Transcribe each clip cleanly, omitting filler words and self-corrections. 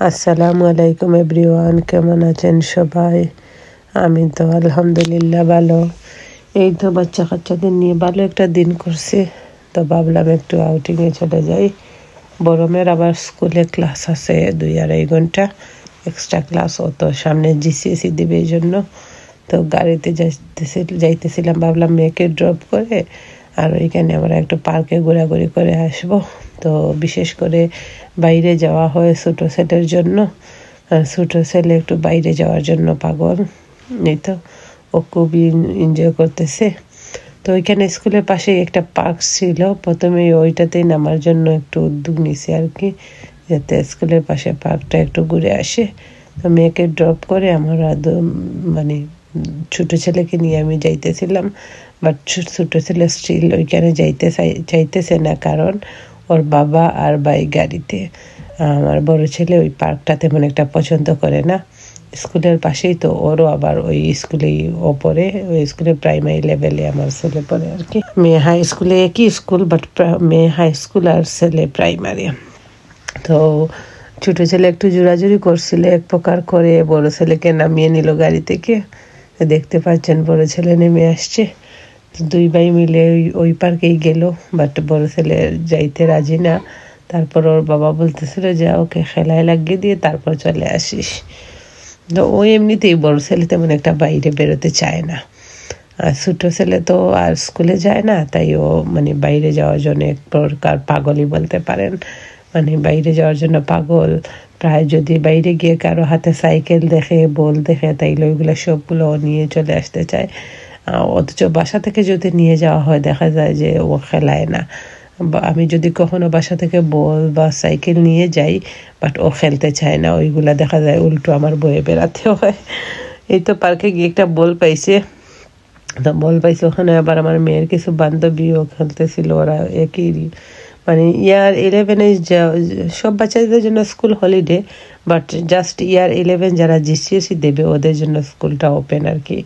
আসসালামু আলাইকুম এভরিওয়ান, কেমন আছেন সবাই? আমি তো আলহামদুলিল্লাহ ভালো। এই তো বাচ্চা কাচ্চাদের নিয়ে ভালো একটা দিন করছি, তো ভাবলাম একটু আউটিংয়ে চলে যাই। বড়মের আবার স্কুলে ক্লাস আছে 2-2.5 ঘন্টা এক্সট্রা ক্লাস, ও তো সামনে জিসিএসি দিবে, এই জন্য তো গাড়িতে যাইতেছিলাম। ভাবলাম মেয়েকে ড্রপ করে আর ওইখানে আমরা একটু পার্কে ঘোরাঘুরি করে আসবো। তো বিশেষ করে বাইরে যাওয়া হয় ছোটো ছেলের জন্য, আর ছোটো ছেলে একটু বাইরে যাওয়ার জন্য পাগল। এই তো ও খুবই এনজয় করতেছে। তো ওইখানে স্কুলের পাশেই একটা পার্ক ছিল, প্রথমে ওইটাতেই নামার জন্য একটু উদ্যোগ নিছি আর কি, যাতে স্কুলের পাশে পার্কটা একটু ঘুরে আসে। তো মেয়েকে ড্রপ করে আমরা মানে ছোটো ছেলেকে নিয়ে আমি যাইতেছিলাম, বাট ছোটো ছেলে স্টিল ওইখানে চাইতেছে না, কারণ ওর বাবা আর ভাই গাড়িতে। আমার বড় ছেলে ওই পার্কটা তেমন একটা পছন্দ করে না। স্কুলের পাশেই তো, ওরও আবার ওই স্কুলেই ও পড়ে, ওই স্কুলে প্রাইমারি লেভেলে আমার ছেলে পড়ে আর কি। মেয়ে হাই স্কুলে, একই স্কুল, বাট মেয়ে হাই স্কুল আর ছেলে প্রাইমারি। তো ছোটো ছেলে একটু জোরাজুরি করছিল এক প্রকার করে, বড় ছেলেকে নামিয়ে নিল গাড়ি থেকে। দেখতে পাচ্ছেন বড় ছেলে নেমে আসছে। দুই ভাই মিলে ওই পার্কেই গেল, বাট বড় ছেলে যাইতে রাজি না। তারপর ওর বাবা বলতেছিল যে ওকে খেলায় লাগিয়ে দিয়ে তারপর চলে আসিস। তো ও এমনিতেই বড় ছেলে তেমন একটা বাইরে বেরোতে চায় না, আর ছোটো ছেলে তো আর স্কুলে যায় না, তাই ও মানে বাইরে যাওয়ার জন্য এক প্রকার পাগলই বলতে পারেন। মানে বাইরে যাওয়ার জন্য পাগল। প্রায় যদি বাইরে গিয়ে কারো হাতে সাইকেল দেখে, বল দেখে, তাইলে ওইগুলো সবগুলো ও নিয়ে চলে আসতে চায়। অথচ বাসা থেকে যদি নিয়ে যাওয়া হয়, দেখা যায় যে ও খেলায় না। আমি যদি কখনো বাসা থেকে বল বা সাইকেল নিয়ে যাই, বাট ও খেলতে চায় না, ওইগুলা দেখা যায় উল্টো আমার বয়ে বেড়াতে হয়। এই তো পার্কে গিয়ে একটা বল পাইছে, তো বল পাইছে ওখানে আবার আমার মেয়ের কিছু বান্ধবীও খেলতেছিল, ওরা একই মানে ইয়ার 11 সব বাচ্চাদের জন্য স্কুল হলিডে, বাট জাস্ট ইয়ার 11 যারা জিসিএসি দেবে ওদের জন্য স্কুলটা ওপেন আর কি।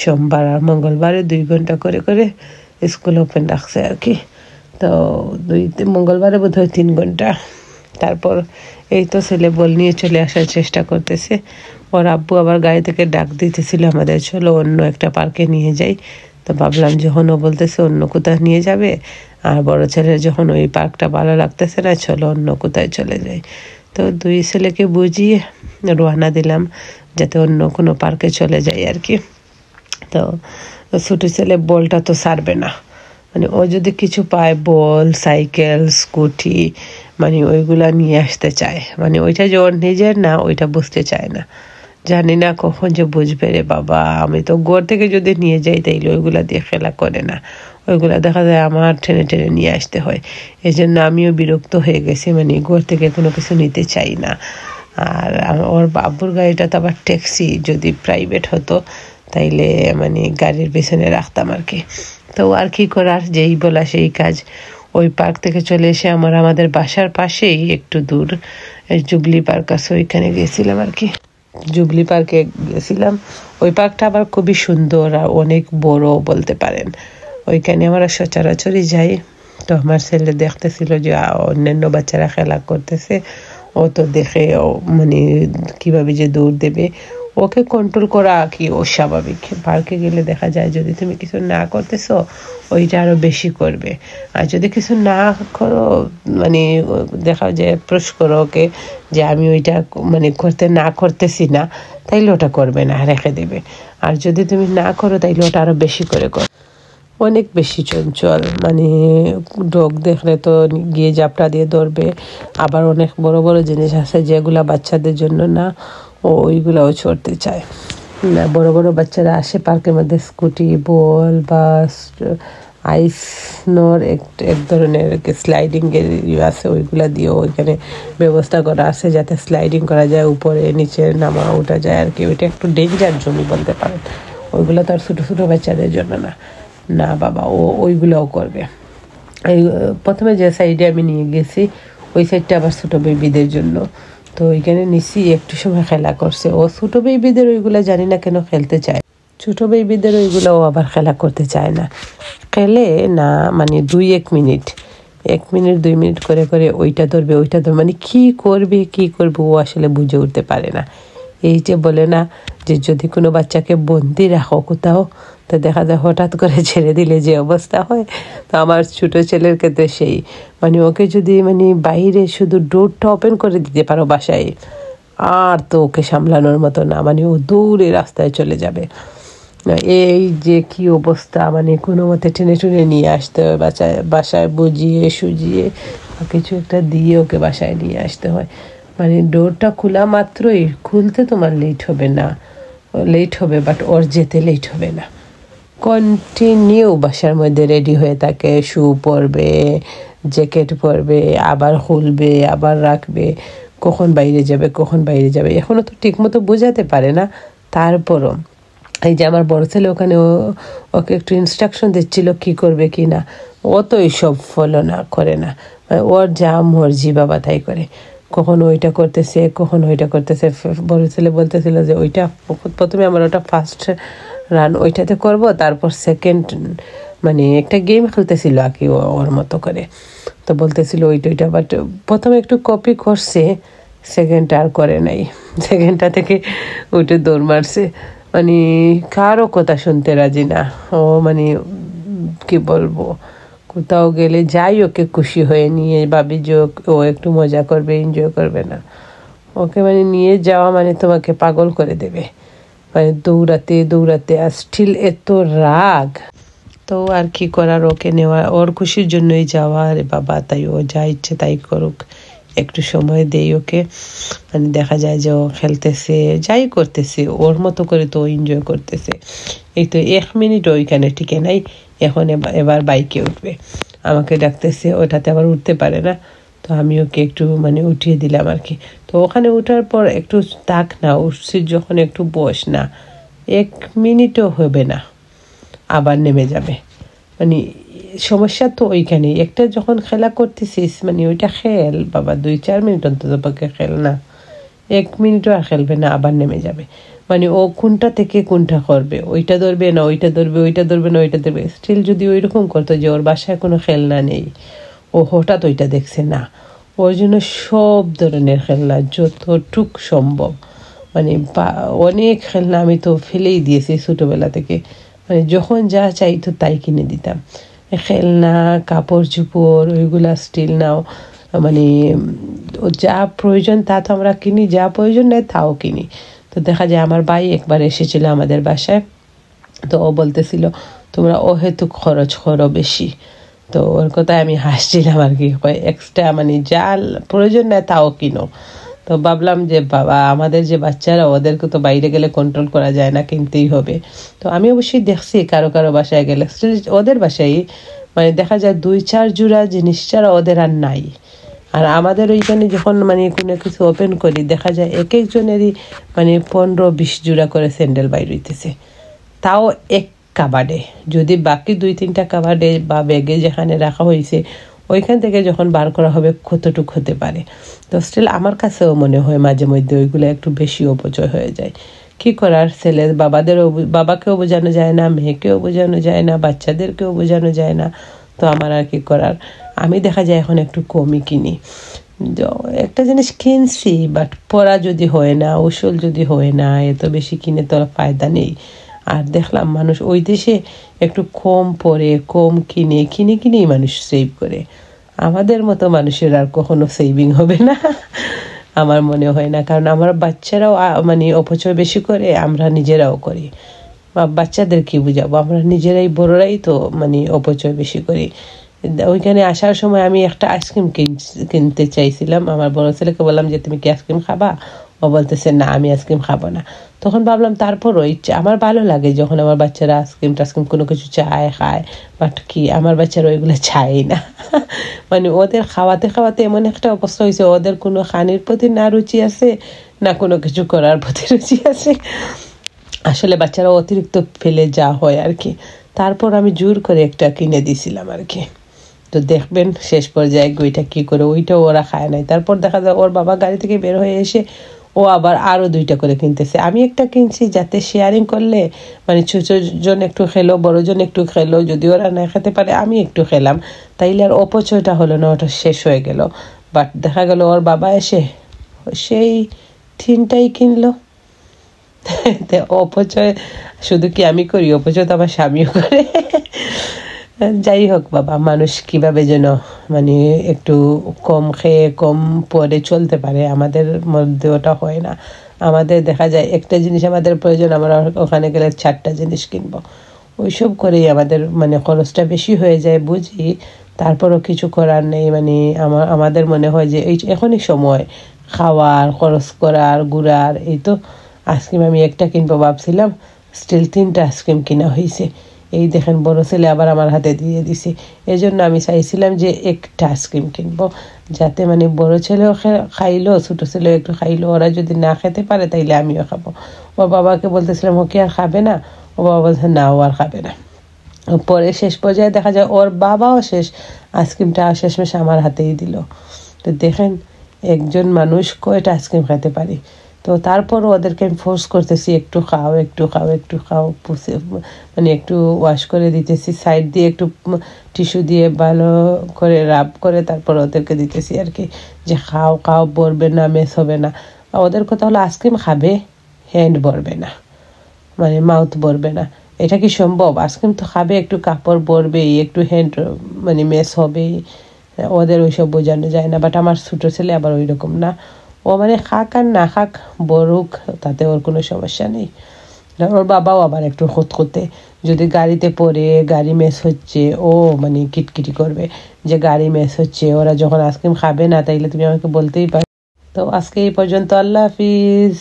সোমবার আর মঙ্গলবারে 2 ঘন্টা করে করে স্কুল ওপেন রাখছে আর কি। তো মঙ্গলবারে বোধ হয় 3 ঘন্টা। তারপর এই তো ছেলে বল নিয়ে চলে আসার চেষ্টা করতেছে। ওর আব্বু আবার গাড়ি থেকে ডাক দিতেছিল আমাদের, চলো অন্য একটা পার্কে নিয়ে যাই। তো ভাবলাম যখন ও বলতেছে অন্য কোথায় নিয়ে যাবে, আর বড় ছেলের যখন ওই পার্কটা ভালো লাগতেছে না, চলো অন্য কোথায় চলে যাই। তো দুই ছেলেকে বুঝিয়ে রওনা দিলাম যাতে অন্য কোনো পার্কে চলে যাই আর কি। তো ছোটো ছেলে বলটা তো ছাড়বে না, মানে ও যদি কিছু পায়, বল, সাইকেল, স্কুটি, মানে ওইগুলা নিয়ে আসতে চায়। মানে ওইটা যে ওর নিজের না, ওইটা বুঝতে চায় না। জানি না কখন যে বুঝবে রে বাবা। আমি তো ঘর থেকে যদি নিয়ে যাই, তাইলে ওইগুলা দিয়ে খেলা করে না, ওইগুলা দেখা যায় আমার টেনে টেনে নিয়ে আসতে হয়। এই জন্য আমিও বিরক্ত হয়ে গেছি, মানে ঘর থেকে কোনো কিছু নিতে চাই না। আর ওর আব্বুর গাড়িটা তো আবার ট্যাক্সি, যদি প্রাইভেট হতো তাইলে মানে গাড়ির পেছনে রাখতাম আর কি। তো আর কি করার, যেই বলা সেই কাজ। ওই পার্ক থেকে চলে এসে আমাদের বাসার পাশেই একটু দূর জুবলি পার্ক আছে, ওইখানে গেছিলাম আর কি। জুবলি পার্কে গেছিলাম। ওই পার্কটা আবার খুবই সুন্দর আর অনেক বড় বলতে পারেন। ওইখানে আমরা সচরাচরই যাই। তো আমার ছেলে দেখতেছিল যে অন্যান্য বাচ্চারা খেলা করতেছে, ও তো দেখে মানে কিভাবে যে দৌড় দেবে, ওকে কন্ট্রোল করা কি অস্বাভাবিক। পার্কে গেলে দেখা যায় যদি তুমি কিছু না করতেছো, ওইটা আরো বেশি করবে। আর যদি কিছু না করো, মানে দেখা যায় প্রশ্ন করো ওকে যে আমি ওইটা মানে না করতেছি না, তাইলে ওটা করবে না, রেখে দেবে। আর যদি তুমি না করো, তাইলে ওটা আরো বেশি করে কর। অনেক বেশি চঞ্চল, মানে ডগ দেখলে তো গিয়ে জাপটা দিয়ে ধরবে। আবার অনেক বড় বড় জিনিস আছে যেগুলা বাচ্চাদের জন্য না, ওইগুলাও ছড়তে চায় না। বড় বড় বাচ্চারা আসে পার্কের মধ্যে, স্কুটি, বল বা আইস নোর এক ধরনের স্লাইডিং এর আছে, ওইগুলা দিয়েও ওইখানে ব্যবস্থা করা আছে যাতে স্লাইডিং করা যায়, উপরে নিচে নামা ওঠা যায় আর কি। ওইটা একটু ডেঞ্জার জোনই বলতে পারেন। ওইগুলো তো আর ছোটো ছোটো বাচ্চাদের জন্য না। না বাবা, ওইগুলোও করবে। এই প্রথমে যে সাইডে আমি নিয়ে গেছি, ওই সাইডটা আবার ছোটো বেবিদের জন্য। তো ওইখানে নিচি একটু সময় খেলা করছে। ও ছোটো বেবিদের ওইগুলো জানি না কেন খেলতে চায়, ছোটো বেবিদের ওইগুলো ও আবার খেলা করতে চায় না। খেলে না মানে 2-1 মিনিট, 1 মিনিট 2 মিনিট করে করে ওইটা ধরবে মানে কি করবে ও আসলে বুঝে উঠতে পারে না। এই যে বলে না যে যদি কোনো বাচ্চাকে বন্দি রাখো কোথাও, তো দেখা যায় হঠাৎ করে ছেড়ে দিলে যে অবস্থা হয়। তো আমার ছোট ছেলের ক্ষেত্রে সেই, মানে ওকে যদি মানে বাইরে শুধু ডোরটা ওপেন করে দিতে পারো বাসায়, আর তো ওকে সামলানোর মতো না, মানে ও দৌড়ে রাস্তায় চলে যাবে। এই যে কি অবস্থা, মানে কোনো মতে টেনে টুনে নিয়ে আসতে হয় বাসায় বুঝিয়ে সুজিয়ে কিছু একটা দিয়ে ওকে বাসায় নিয়ে আসতে হয়। মানে ডোরটা খোলা মাত্রই খুলতে তোমার লেট হবে, বাট ওর যেতে লেট হবে না। কন্টিনিউ বাসার মধ্যে রেডি হয়ে থাকে, শু পরবে, জ্যাকেট পরবে, আবার খুলবে, আবার রাখবে, কখন বাইরে যাবে। এখনও তো ঠিকমতো বোঝাতে পারে না, তারপরও এই যে আমার বড় ছেলে ওখানে ওকে একটু ইনস্ট্রাকশন দিচ্ছিল কি করবে কি না, ও তো এইসব ফলো করে না, ওর যা মর্জি বাবা তাই করে। কখনো ওইটা করতেছে, বড় ছেলে বলতেছিল যে ওইটা প্রথমে আমার ওটা ফার্স্ট রান ওইটাতে করব, তারপর সেকেন্ড মানে একটা গেম খেলতেছিল আর কি ওর মতো করে, তো বলতেছিল ওইটা, বাট প্রথমে একটু কপি করছে, সেকেন্ডটা আর করে নাই, সেকেন্ডটা থেকে ওইটা দৌড় মারছে। মানে কারো কথা শুনতে রাজি না ও, মানে কি বলবো, কোথাও গেলে যাই ওকে খুশি হয়ে নিয়ে ভাবি যে ও একটু মজা করবে, এনজয় করবে না, ওকে মানে নিয়ে যাওয়া মানে তোমাকে পাগল করে দেবে, মানে দৌড়াতে আর স্টিল এত রাগ। তো আর কি করার, ওকে নেওয়া, ওর খুশির জন্যই যাওয়া। আরে বাবা, তাই ও যা ইচ্ছে তাই করুক, একটু সময় দেই ওকে। মানে দেখা যায় যে ও খেলতেছে, যাই করতেছে ওর মতো করে, তো এনজয় করতেছে। এই তো 1 মিনিট ওইখানে টিকে নাই, এখন এবার বাইকে উঠবে, আমাকে ডাকতেছে, ওটাতে আবার উঠতে পারে না, তো আমি ওকে একটু মানে উঠিয়ে দিলাম আর কি। তো ওখানে উঠার পর একটু তাক না, উঠছি যখন একটু বস না, 1 মিনিটও হবে না আবার নেমে যাবে। মানে সমস্যা তো ওইখানে, একটা যখন খেলা করতেছিস মানে ওইটা খেল বাবা, 2-4 মিনিট অন্তত পক্ষে খেল না, 1 মিনিটও আর খেলবে না, আবার নেমে যাবে। মানে ও কোনটা থেকে কোনটা করবে, ওইটা ধরবে না ওইটা ধরবে। স্টিল যদি ওই রকম করতো যে ওর বাসায় কোনো খেলনা নেই, ও হঠাৎ ওইটা দেখছে না, ওর জন্য সব ধরনের খেলনা যতটুক সম্ভব, মানে অনেক খেলনা আমি তো ফেলেই দিয়েছি ছোটোবেলা থেকে, মানে যখন যা চাইতো তাই কিনে দিতাম, খেলনা, কাপড় চোপড়, ওইগুলা স্টিল নাও, মানে যা প্রয়োজন তা তো আমরা কিনি, যা প্রয়োজন নেই তাও কিনি। তো দেখা যায় আমার ভাই একবার এসেছিল আমাদের বাসায়, তো ও বলতেছিল তোমরা অহেতুক খরচ করো বেশি, তো ওর কথায় আমি হাসছিলাম আর কি, এক্সট্রা মানে যা প্রয়োজন নেই তাও কিনো। তো ভাবলাম যে বাবা, আমাদের যে বাচ্চারা, ওদেরকে তো বাইরে গেলে কন্ট্রোল করা যায় না, কিনতেই হবে। তো আমি অবশ্যই দেখছি কারো বাসায় গেলে ওদের বাসায় মানে দেখা যায় 2-4 জোড়া জিনিস ছাড়া ওদের আর নাই। আর আমাদের ওইখানে যখন মানে কোনো কিছু ওপেন করি, দেখা যায় এক একজনেরই মানে 15-20 জোড়া করে স্যান্ডেল বাইর হইতেছে, তাও এক কাবাডে। যদি বাকি 2-3টা কাবাডে বা ব্যাগে যেখানে রাখা হয়েছে ওইখান থেকে যখন বার করা হবে কতটুক হতে পারে। তো স্টিল আমার কাছেও মনে হয় মাঝে মধ্যে ওইগুলো একটু বেশি অপচয় হয়ে যায়। কি করার, ছেলে বাবাকেও বোঝানো যায় না, মেয়েকেও বোঝানো যায় না, বাচ্চাদেরকেও বোঝানো যায় না। তো আমার আর কি করার, আমি দেখা যায় এখন একটু কমই কিনি। একটা জিনিস কিনছি, বাট পরা যদি হয় না, ওষুধ যদি হয় না, এত বেশি কিনে তো ফায়দা নেই। আর দেখলাম মানুষ ওই দেশে একটু কম পরে, কম কিনেই মানুষ সেভ করে। আমাদের মতো মানুষের আর কখনো সেভিং হবে না আমার মনে হয় না, কারণ আমার বাচ্চারাও মানে অপচয় বেশি করে, আমরা নিজেরাও করি। বাচ্চাদের কি বুঝাবো, আমরা নিজেরাই বড়রাই তো মানে অপচয় বেশি করি। ওইখানে আসার সময় আমি একটা আইসক্রিম কিনতে চাইছিলাম, আমার বড় ছেলেকে বললাম যে তুমি কি আইসক্রিম খাবা, ও বলতেছে না আমি আইসক্রিম খাবো না। তখন ভাবলাম তারপরও আমার ভালো লাগে যখন আমার বাচ্চারা আইসক্রিম টাইসক্রিম কোনো কিছু খায়, বাট কি আমার বাচ্চারা ওইগুলো চায় না মানে ওদের খাওয়াতে এমন একটা অবস্থা হয়েছে, ওদের কোনো খানির প্রতি না রুচি আছে, না কোনো কিছু করার প্রতি রুচি আছে। আসলে বাচ্চারা অতিরিক্ত ফেলে যা হয় আর কি। তারপর আমি জোর করে একটা কিনে দিয়েছিলাম আর কি। তো দেখবেন শেষ পর্যায়ে ওইটা কি করে, ওইটাও ওরা খায় নাই। তারপর দেখা যায় ওর বাবা গাড়ি থেকে বের হয়ে এসে ও আবার আরও 2টা করে কিনতেছে। আমি একটা কিনছি যাতে শেয়ারিং করলে মানে ছোটজন একটু খেলো, বড়জন একটু খেলো, যদি ওরা না খেতে পারে আমি একটু খেলাম, তাইলে আর অপচয়টা হলো না, ওটা শেষ হয়ে গেল। বাট দেখা গেল ওর বাবা এসে সেই 3টাই কিনলো। অপচয় শুধু কি আমি করি, অপচয় তো আমার স্বামীও করে। যাই হোক বাবা, মানুষ কিভাবে যেন মানে একটু কম খেয়ে কম পরে চলতে পারে, আমাদের মধ্যে ওটা হয় না। আমাদের দেখা যায় একটা জিনিস আমাদের প্রয়োজন, আমরা ওখানে গেলে 4টা জিনিস কিনবো, ওইসব করেই আমাদের মানে খরচটা বেশি হয়ে যায় বুঝি, তারপরও কিছু করার নেই। মানে আমাদের মনে হয় যে এই এখনই সময় খাওয়ার, খরচ করার, ঘুরার। এই তো আইসক্রিম আমি একটা কিনবো ভাবছিলাম, স্টিল 3টা আইসক্রিম কিনা হয়েছে। এই দেখেন বড় ছেলে আবার আমার হাতে দিয়ে দিছে। এই জন্য আমি চাইছিলাম যে একটা আইসক্রিম কিনবো, যাতে মানে বড় ছেলেও খাইলো, ছোটো ছেলেও একটু খাইলো। ওরা যদি না খেতে পারে তাইলে আমিও খাবো। ওর বাবাকে বলতেছিলাম ও কি আর খাবে না? ও বাবা বলছে না, ও আর খাবে না। পরে শেষ পর্যায়ে দেখা যায় ওর বাবাও আইসক্রিমটা শেষমেশ আমার হাতেই দিল। তো দেখেন একজন মানুষ কয়টা আইসক্রিম খেতে পারি। তো তারপর ওদেরকে আমি ফোর্স করতেছি একটু খাও, একটু খাও, একটু খাও, মানে একটু ওয়াশ করে দিতেছি, সাইড দিয়ে একটু টিস্যু দিয়ে ভালো করে রাব করে তারপর ওদেরকে দিতেছি আর কি, যে খাও খাও, ভরবে না, মেস হবে না। ওদের কথা হলো আইসক্রিম খাবে, হ্যান্ড ভরবে না, মানে মাউথ ভরবে না। এটা কি সম্ভব? আইসক্রিম তো খাবে, একটু কাপড় ভরবেই, একটু হ্যান্ড মানে মেস হবেই। ওদের ওইসব বোঝানো যায় না। বাট আমার ছোটো ছেলে আবার ওই রকম না, ও মানে খাক আর না খাক, বড়ুক, তাতে ওর কোনো সমস্যা নেই। ওর বাবাও আবার একটু খুঁতখুঁতে, যদি গাড়িতে পড়ে গাড়ি মেস হচ্ছে ও মানে কিটকিটি করবে যে গাড়ি মেস হচ্ছে, ওরা যখন আইসক্রিম খাবে না তাইলে তুমি আমাকে বলতেই পারো। তো আজকে এই পর্যন্ত, আল্লাহ হাফিজ।